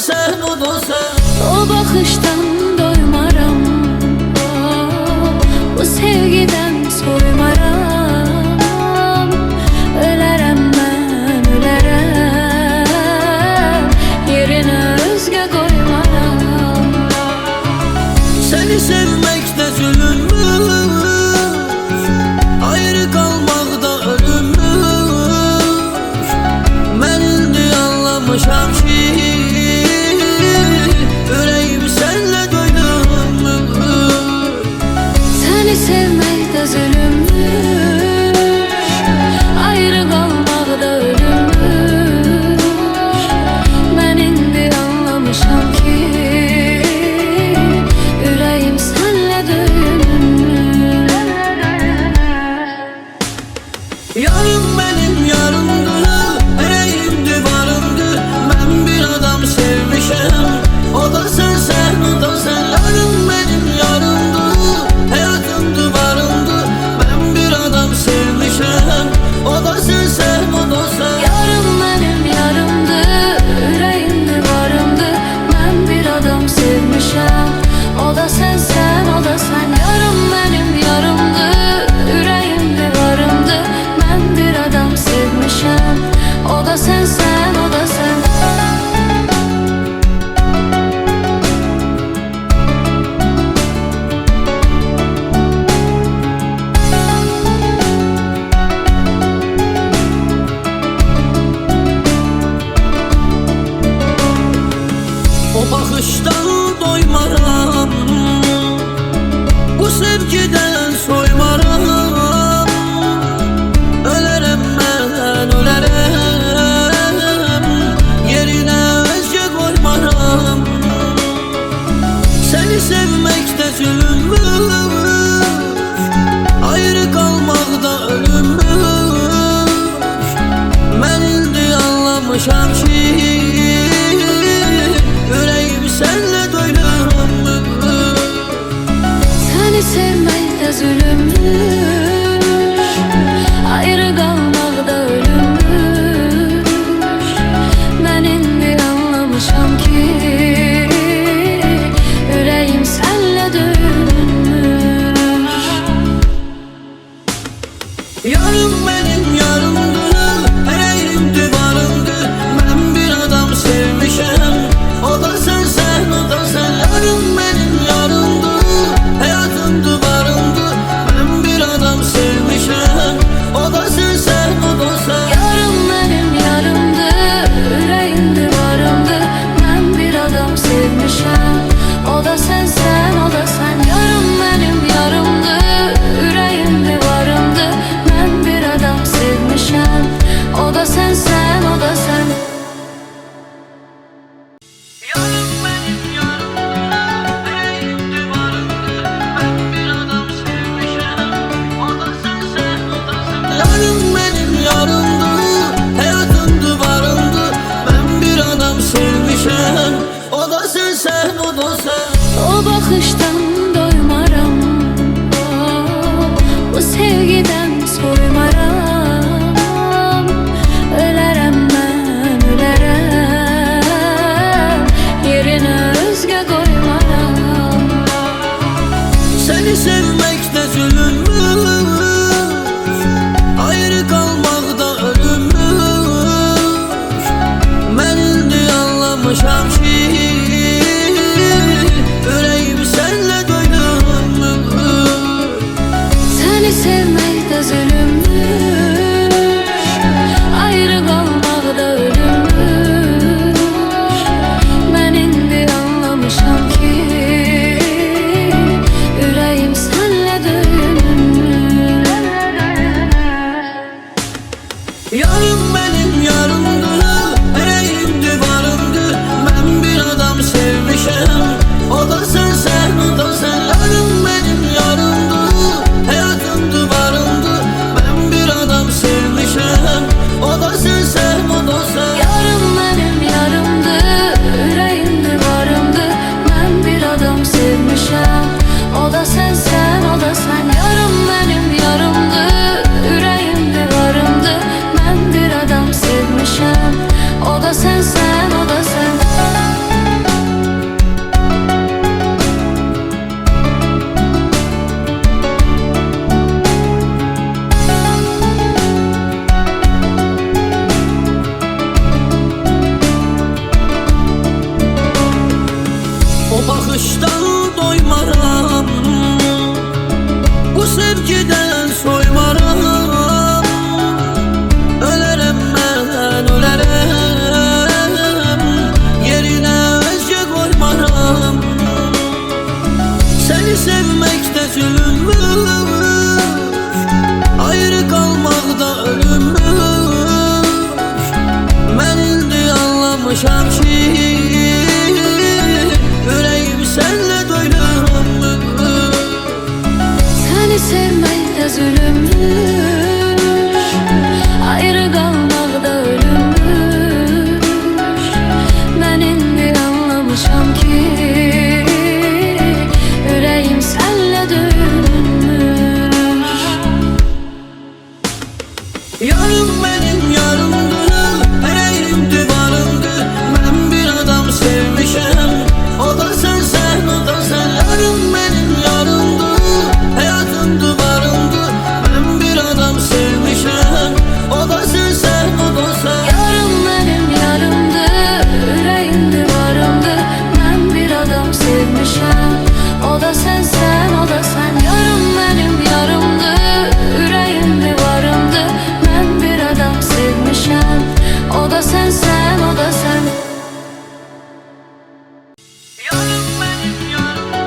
sen, o da sen. O bakıştan doymaram, bu sevgiden soymaram. Ölərəm mən, ölərəm, yerine özgə koymaram. Seni sevmekte zulümmüş, ayrı kalmakta ölümmüş. Ben indi anlamışam ki yüreğim senle doydurmuş. Seni sevmekte zulümmüş, ayrı kalmakta ölümmüş. Ben indi anlamışam ki yüreğim senle dönmüş. Yarım benim yarımdı, yüreğimdi varımdı. Ben bir adam sevmişim, o da sen, sen, o da sen. Yarım benim yarımdı, hayatımdı varımdı. Ben bir adam sevmişim, o da sen, sen, o da sen. Yarım benim yarımdı, yüreğimdi varımdı. Ben bir adam sevmişim, o da sen, sen, o da sen. Yarım benim yarımdı, yüreğimdi varımdı. Ben bir adam sevmişim, o da sen, sen, o da sen. O bakıştan doymaram, bu sevgiden soymaram. Ölərəm mən, ölərəm, yerine özgə koymaram. Seni sevmekte zulümmüş, ayrı kalmakta ölümmüş. Ben indi anlamışam ki yüreğim senle doydurmuş. Seni sevmekte zulümmüş, ayrı kalmakta ölümmüş. Ben indi anlamışam ki yüreğim senle dönmüş. Yarım benim yarımdı, yüreğimdi varımdı. Ben bir adam sevmişim, o da sen, sen, o da sen. Yarım benim yarımdı, hayatımdı varımdı. Ben bir adam sevmişim, o da sen, sen, o da sen. Yarım benim yarımdı, yüreğimdi varımdı. Ben bir adam sevmişim, o da sen, sen, o da sen. Yarım benim yarımdı, yüreğimdi varımdı. Ben bir adam sevmişim, o da sen, sen, o da sen. Yarım benim yarımdı, yüreğimdi varımdı. Ben bir adam sevmişim, o da sen, sen, o da sen. Yarım benim yarımdı, hayatımdı varımdı. Ben bir adam sevmişim, o da sen, sen, o da sen. O bakıştan doymaram, bu sevgiden soymaram. Ölərəm mən, ölərəm, yerine özgə koymaram. Seni sevmekte zulümmüş, ayrı kalmakta ölümmüş. Ben indi anlamışam ki yüreğim senle doydurmuş. Seni sevmekte zulümmüş, ayrı kalmakta ölümmüş. Ben indi anlamışam ki yüreğim senle dönmüş. Yarım benim yarımdı, yüreğimdi varımdı. Ben anlamışam ki yüreğim senle doyulmuş. Seni sevmekte zulümmüş, ayrı kalmakta ölümmüş. Ben indi anlamışam ki yüreğim senle dönmüş. Yarım benim yarımdı, yüreğim divarımdı. Ben bir adam sevmişem, o da sen, o da sen. Yarım benim yarımdı, hayatım duvarımdı. Ben bir adam sevmişem, o da sen, o da sen. Yarım benim yarımdı, yüreğim divarımdı. Ben bir adam sevmişem, o da sen, o da sen. Yarım benim yarımdı, yüreğim divarımdı. Ben bir adam sevmişem, o da sen, o da sen. Yarım benim yarımdı,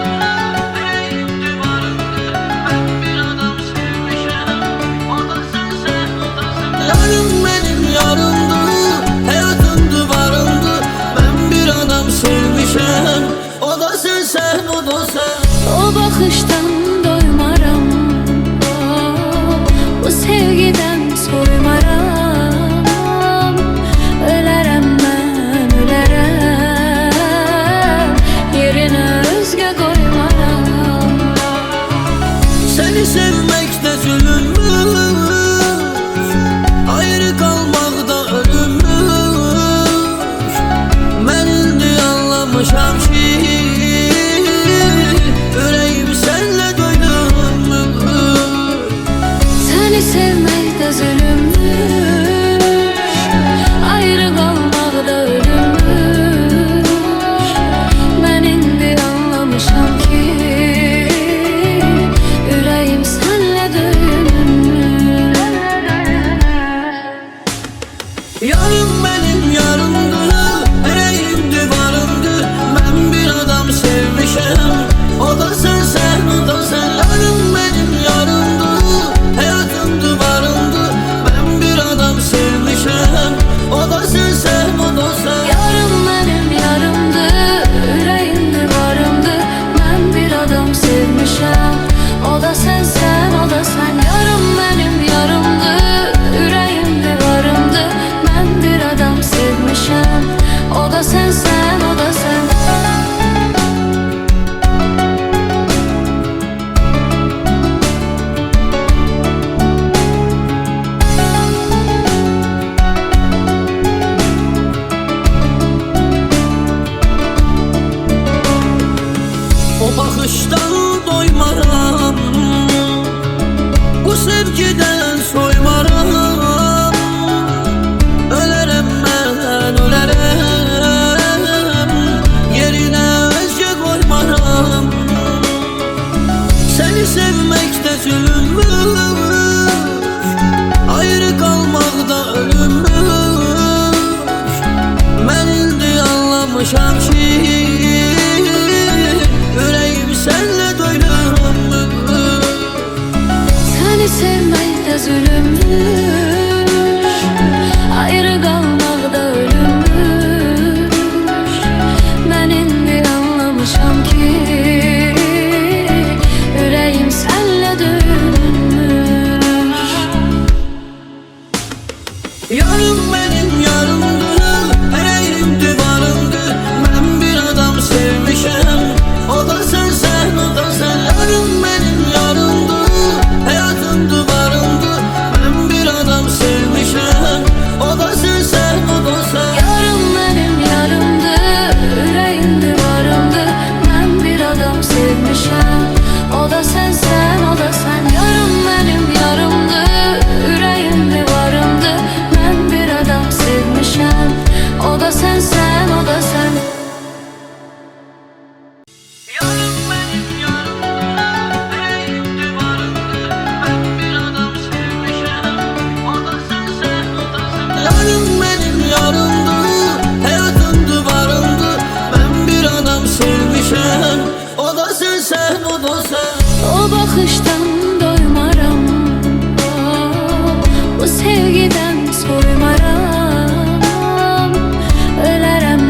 yüreğim divarımdı. Ben bir adam sevmişem, o da sen, o da sen. Yarım benim yarımdı, hayatım duvarımdı. Ben bir adam sevmişem, o da sen, o da sen. O bakıştan doymaram, bu sevgiden soymaram. Ölərəm mən, ölərəm, yerine özge koymaram. Seni sevmekte zulümmüş, ayrı kalmakta ölümmüş. Ben indi anlamışam ki yüreğim senle doyulmuş. Seni sevmekte zulümmüş, ayrı kalmakta ölümmüş. Ben indi anlamışam ki yüreğim senle dönmüş. Yarım benim yarımdı, yüreğim divarımdı. Ben bir adam sevmişem, o da sen, o da sen. Yarım benim yarımdı, hayatım duvarımdı. Ben bir adam sevmişem, o da sen, o da sen. Yarım benim yarımdı, yüreğim divarımdı. Ben bir adam sevmişem, o da sen, o da sen. Yarım benim yarımdı, yüreğim divarımdı. Ben bir adam sevmişem, o da sen, o da sen. O bakıştan doymaram, bu sevgiden soymaram. Ölərəm mən, ölərəm, yerine özge koymaram. Seni sevmekte zulümmüş, ayrı kalmakta ölümmüş. Ben indi anlamışam ki yüreğim senle doyulmuş. Seni sevmekte zulümmüş, ayrı kalmakta ölümmüş. Ben indi anlamışam ki yüreğim senle dönmüş. Yarım benim yarımdı, yüreğim divarımdı. Ben bir adam sevmişem, o da sen, o da sen. Yarım benim yarımdı, hayatım duvarımdı. Ben bir adam sevmişem, o da sen, o da sen. Yarım benim yarımdı, yüreğim divarımdı. Ben bir adam sevmişem, o da sen, o da sen. Yarım benim yarımdı, yüreğim divarımdı. Ben bir adam sevmişem, o da sen, o da sen. Yarım benim yarımdı, yüreğim divarımdı. Ben bir adam sevmişem, o da sen, o da sen. Yarım benim yarımdı, hayatım duvarımdı. Ben bir adam sevmişem, o da sen, o da sen. O bakıştan doymaram, bu sevgiden soymaram. Ölərəm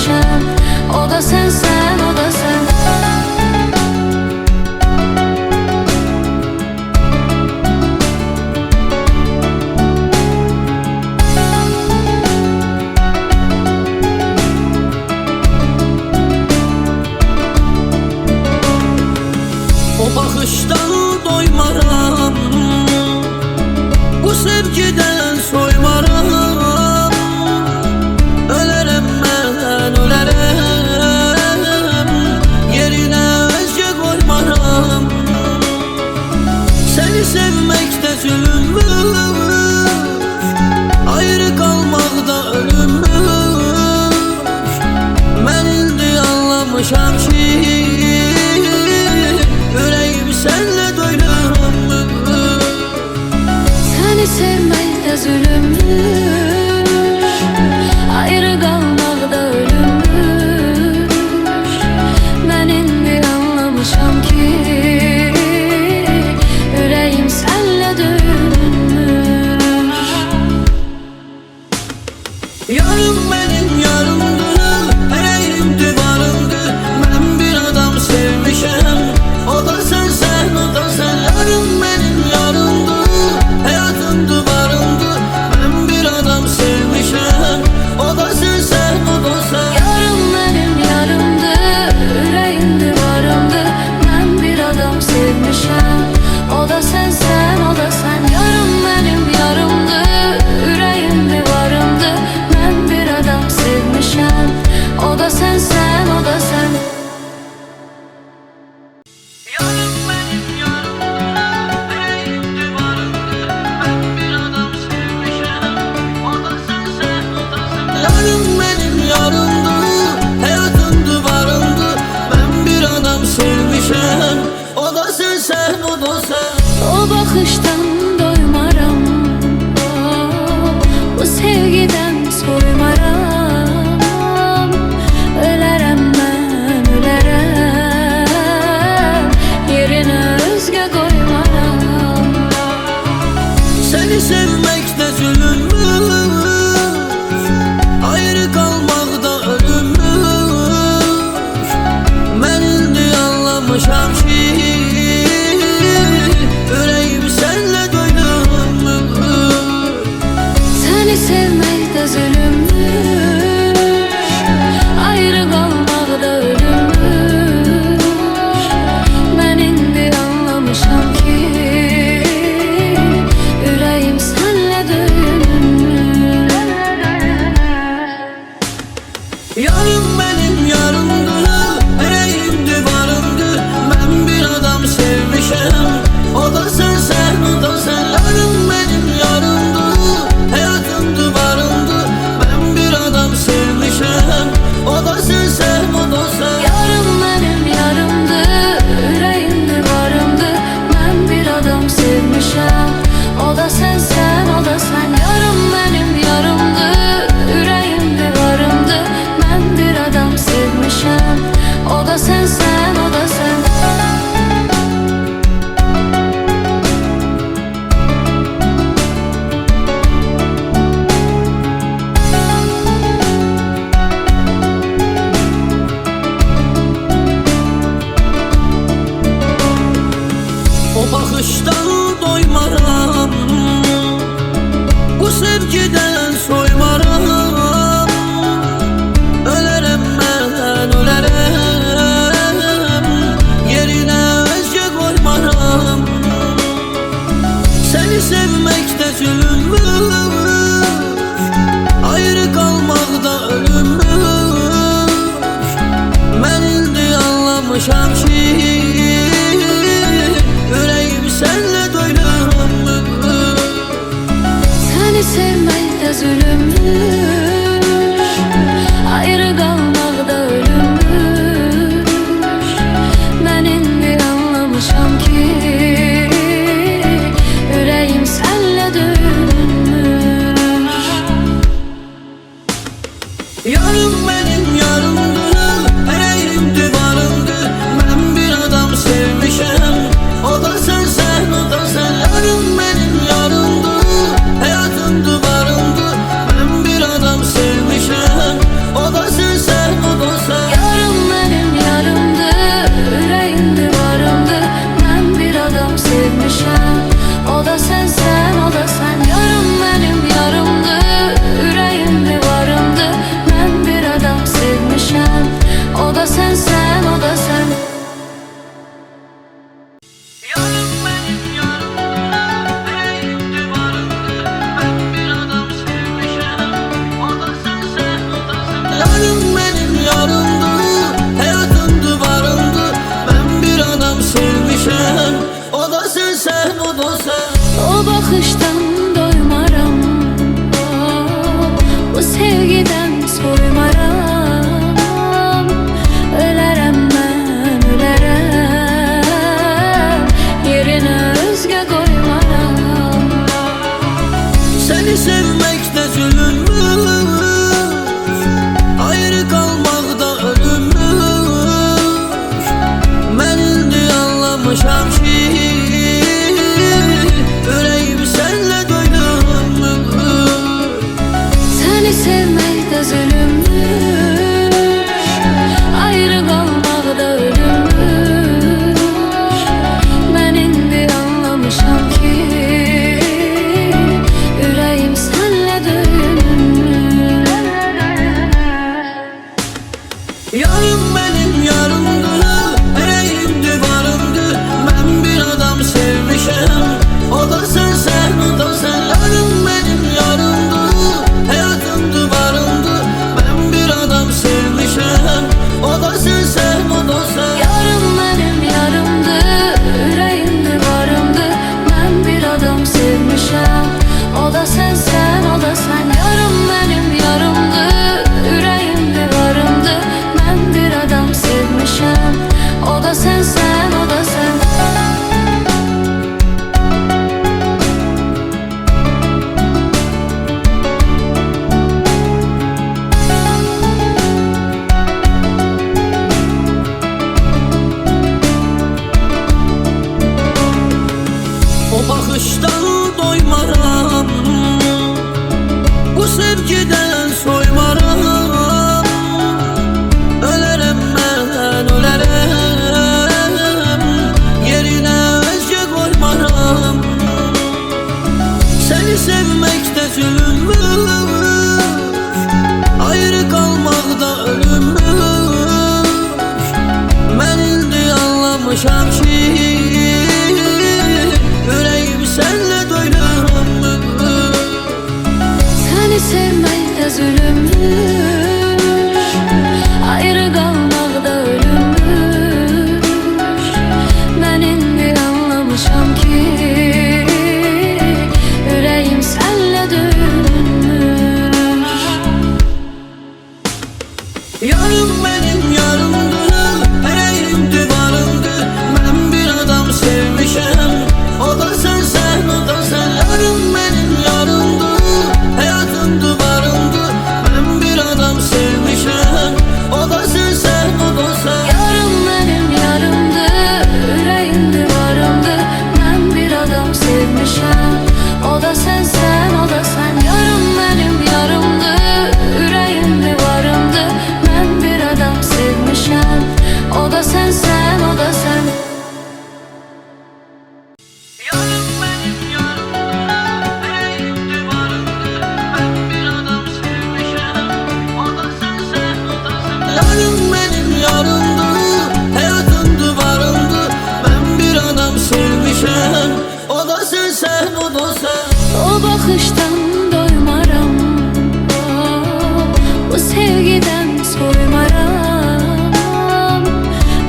sevmişəm. O da sensen, o da sen. O bakıştan doymaram, bu sevgiden soymaram. Ölerem ben, ölerem, yerine özge koymaram. Seni sevmekte zulümmüş, ayrı kalmakta ölümmüş. Ben indi anlamışam ki yüreğim senle doyurmuş. Seni sevmekte zulümmüş, ayrı kalmakta ölümmüş. Ben indi anlamışam ki yüreğim senle dönmüş. Yarım benim yarımdı, yüreğim divarımdı. Ben bir adam sevmişem, o da sensen, o da sen. Yarım benim yarımdı, hayatım duvarımdı. Ben bir adam sevmişem, o da sensen, o da sen. Yarım benim yarımdı, yüreğim divarımdı. Ben bir adam sevmişem, o da sensen, o da sen. Yarım benim yarımdı, yüreğim divarımdı. Ben bir adam sevmişem, o da sensen, o da sen. Yarım benim yarımdı, yüreğim divarımdı. Ben bir adam sevmişem, o da sensen, o da sen. Yarım benim yarımdı, hayatım duvarımdı. Ben bir adam sevmişem, o da sensen, o da sen. O bakıştan doymaram, bu sevgiden soymaram. Ölerem ben, ölerem, yerine özge koymaram. Seni sevmekte zulümmüş, ayrı kalmakta ölümmüş. Ben indi anlamışam ki yüreğim senle doyurmuş. Seni sevmekte zulümmüş, ayrı kalmakta ölümmüş. Ben indi anlamışam ki yüreğim senle dönmüş. Yarım benim yarımdı, yüreğim divarımdı. Ben bir adam sevmişem, o da sensen, o da sen. Yarım benim yarımdı, hayatım duvarımdı. Ben bir adam sevmişem, o da sensen, o da sen. Yarım benim yarımdı, yüreğim divarımdı. Ben bir adam sevmişem, o da sensen, o da sen. Yarım benim yarımdı, yüreğim divarımdı. Ben bir adam sevmişem, o da sensen, o da sen. O bakıştan doymaram, bu sevgiden soymaram. Ölerem ben, ölerem, Yarım benim yarımdı, yüreğimdi varımdı. Ben bir adam sevmişim, o da sen, o da sen. Yarım benim yarımdı, hayatımdı varımdı. Ben bir adam sevmişim, o da sen, o da sen. Yarım benim yarımdı, yüreğimdi varımdı. Ben bir adam sevmişim, o da sen, o da sen. Yarım benim yarımdı, yüreğimdi varımdı. Ben bir adam sevmişim, o da sen, o da sen. O bakıştan doymaram, bu sevgiden soymaram. Ölerim ben, ölerim, yerine özge koymaram. Seni sevmekte zulümmüş, ayrı kalmakta ölümmüş. Ben indi anlamışam ki yüreğim senle doyulmuş. Seni sevmek de zulümmüş, ayrı kalmak da ölümmüş. Ben indi anlamışam ki yüreğim senle dönmüş. Yarım benim yarımdı, yüreğimdi varımdı. Ben bir adam sevmişim, o da sen, o da sen. Yarım benim yarımdı, hayatımdı varımdı. Ben bir adam sevmişim, o da sen, o da sen. Yarım benim yarımdı, yüreğimdi varımdı. Ben bir adam sevmişim, o da sen, o da sen. Yarım benim yarımdı, yüreğimdi varımdı. Ben bir adam sevmişim, o da sen, o da sen. Yarım benim yarımdı, yüreğimdi varımdı. Ben bir adam sevmişim, o da sen, o da sen. Yarım benim yarımdı, hayatımdı varımdı. Ben bir adam sevmişim, o da sen, o da sen. O bakıştan doymaram, bu sevgiden soymaram.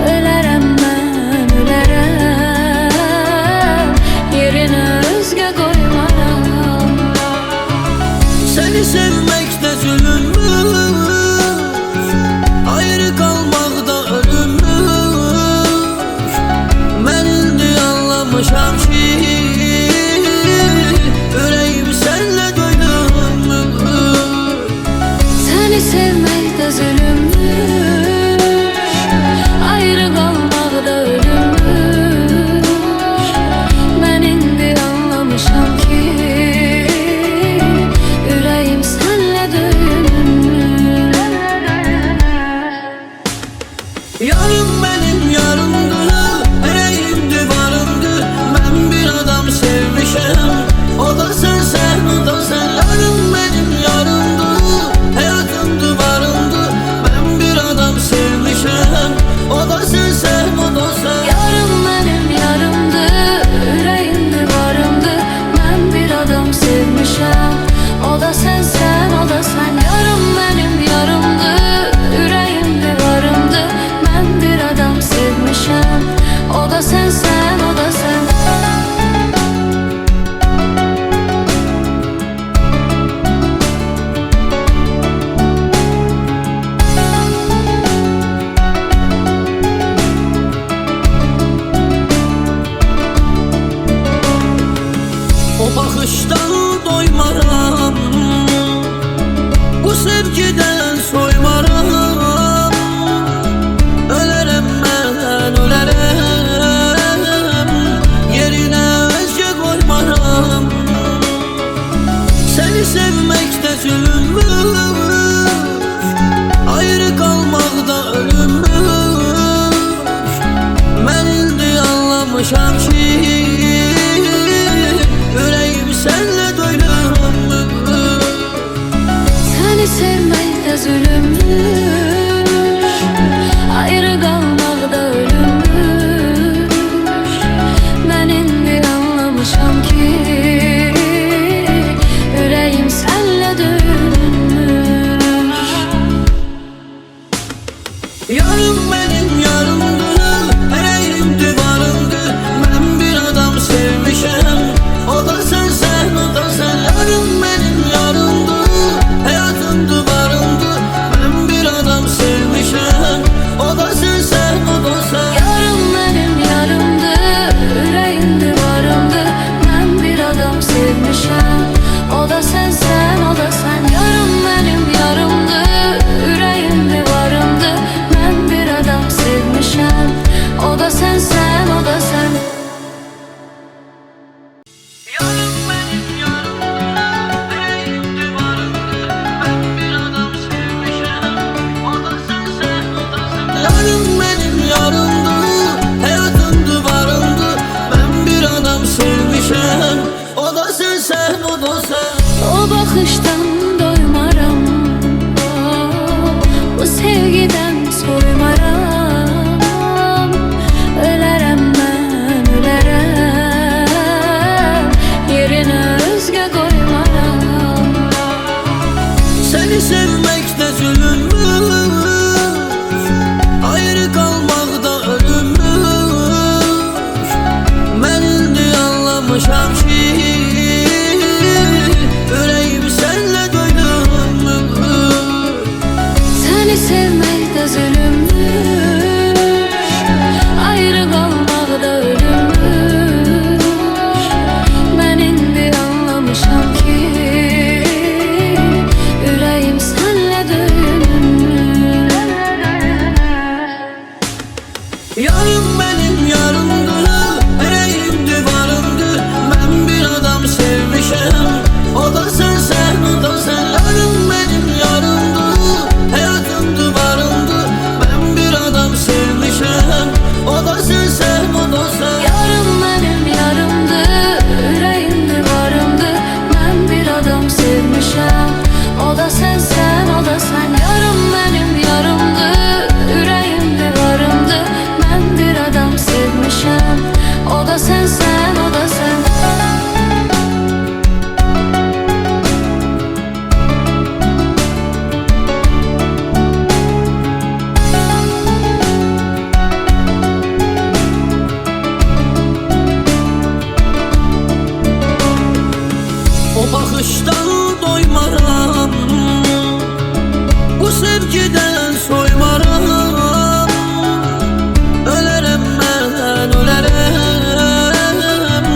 Ölerem ben, ölerem, yerine özge koymaram. Seni sevmekte zulümmüş, ayrı kalmakta ölümmüş. Ben indi anlamışam ki yüreğim senle Yarım benim yarımdı, yüreğim divarımdı. Ben bir adam sevmişim, o da sensen, o da sen. Yarım benim yarımdı, hayatım duvarımdı. Ben bir adam sevmişim, o da sensen, o da sen. Yarım benim yarımdı, yüreğim divarımdı. Ben bir adam sevmişim, o da sensen, o da sen. Yarım benim yarımdı, yüreğim divarımdı. Ben bir adam sevmişim, o da sensen, o da sen. Yarım benim yarımdı, yüreğim divarımdı. Ben bir adam sevmişim, o da sensen, o da sen. Yarım benim yarımdı, hayatım duvarımdı. Ben bir adam sevmişim, o da sensen, o da sen. O bakıştan doymaram, bu sevgiden soymaram. Ölərəm mən, ölərəm, yerine özgə qoymaram. Seni sevmekte zulümmüş, ayrı kalmakta ölümmüş. Ben indi anlamışam ki yüreğim senle doydurmuş. Seni sevməkdə zülümmüş, ayrı qalmaqda ölümmüş. Mən indi anlamışam ki ürəyim sənlə döyünmüş. Yarım benim yarımdı, yüreğim divarımdı. Ben bir adam sevmişim, o da sensen, o da sen. Yarım benim yarımdı, hayatım duvarımdı. Ben bir adam sevmişim, o da sensen, o da sen. Yarım benim yarımdı, yüreğim divarımdı. Ben bir adam sevmişim, o da sensen, o da sen. Yarım benim yarımdı, yüreğim divarımdı. Ben bir adam sevmişim, o da sensen, o da sen. O bakıştan doymaram, bu sevgiden soymaram. Ölərəm mən, ölərəm,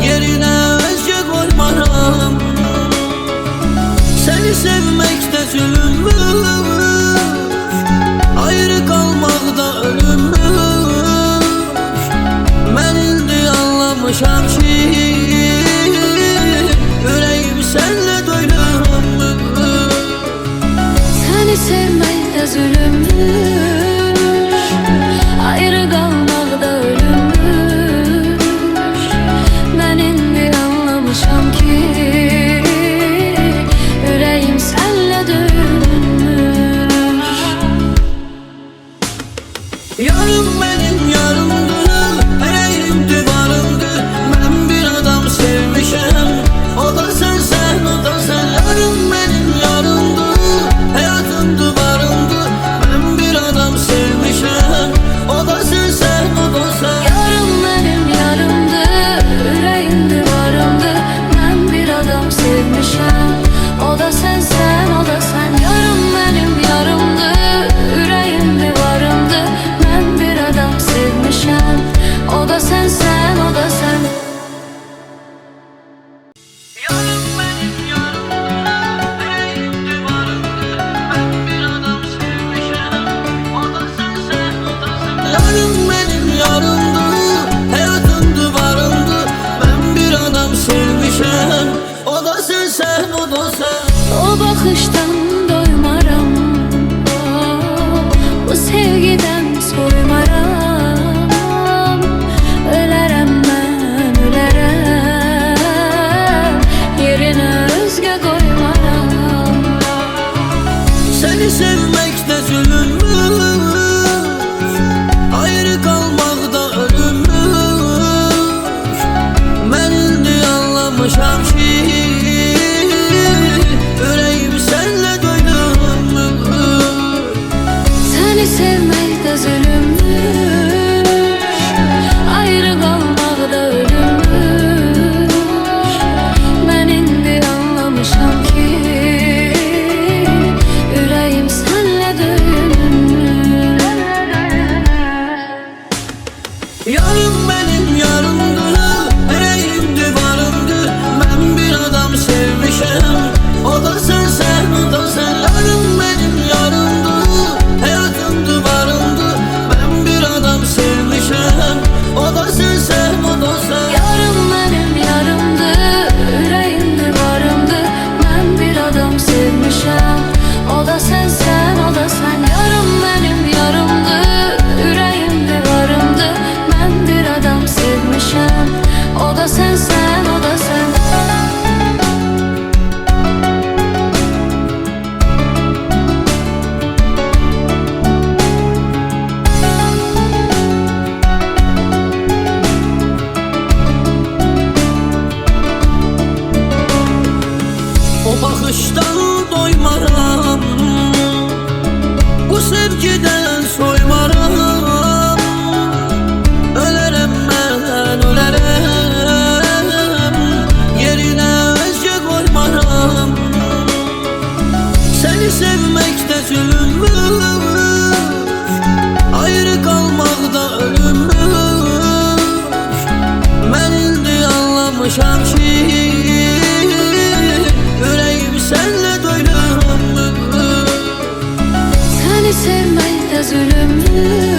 yerine özgə koymaram. Seni sevmekte zulümmüş, ayrı kalmakta ölümmüş. Ben indi anlamışam ki yüreğim senle doydurmuş. Seni sevməkdə zülümmüş, ayrı qalmaqda ölümmüş. Mən indi anlamışam ki ürəyim sənlə döyünmüş. Yarım benim yarımdı, yüreğim divarımdı. Ben bir adam sevmişim, o da sensen, o da sen. Yarım benim yarımdı, hayatım duvarımdı. Ben bir adam sevmişim, o da sensen, o da sen. Yarım benim yarımdı, yüreğim divarımdı. Ben bir adam sevmişim, o da sensen, o da sen. Yarım benim yarımdı, yüreğim divarımdı. Ben bir adam sevmişim, o da sensen, o da sen. Yarım benim yarımdı, yüreğim divarımdı. Ben bir adam sevmişim, o da sensen, o da sen. Yarım benim yarımdı, hayatım duvarımdı. Ben bir adam sevmişim, o da sensen, o da sen. O bakıştan doymaram, bu sevgiden soymaram. Ölərəm mən, ölərəm, yerine özgə qoymaram. Seni sevmekte zulümmüş, ayrı kalmakta ölümmüş. Ben indi anlamışam ki yüreğim senle doydurmuş. Seni sevmek sevməkdə zulümmüş, ayrı qalmaq da ölümmüş. Mən indi anlamışam ki, ürəyim sənlə döyünmüş. Yarım benim yarımdı, yüreğimdi varımdı. Ben bir adam sevmişim, o da sen, o da sen. Yarım benim yarımdı, hayatımdı varımdı. Ben bir adam sevmişim, o da sen, o da sen. Yarım mənim yarımdı, ürəyimdi varımdı. Mən bir adam sevmişəm, o da sənsən, o da sən. Yarım mənim yarımdı, ürəyimdi varımdı. Mən bir adam sevmişəm, o da sənsən, o da sən. O bakıştan doymaram, bu sevgiden soymaram. Ölerim ben, ölerim, yerine özge koymaram. Seni sevmekte zulümmüş, ayrı kalmakta ölümmüş. Ben indi anlamışam ki, yüreğim senle doyulmuş. Səni sevməkdə zulümmüş,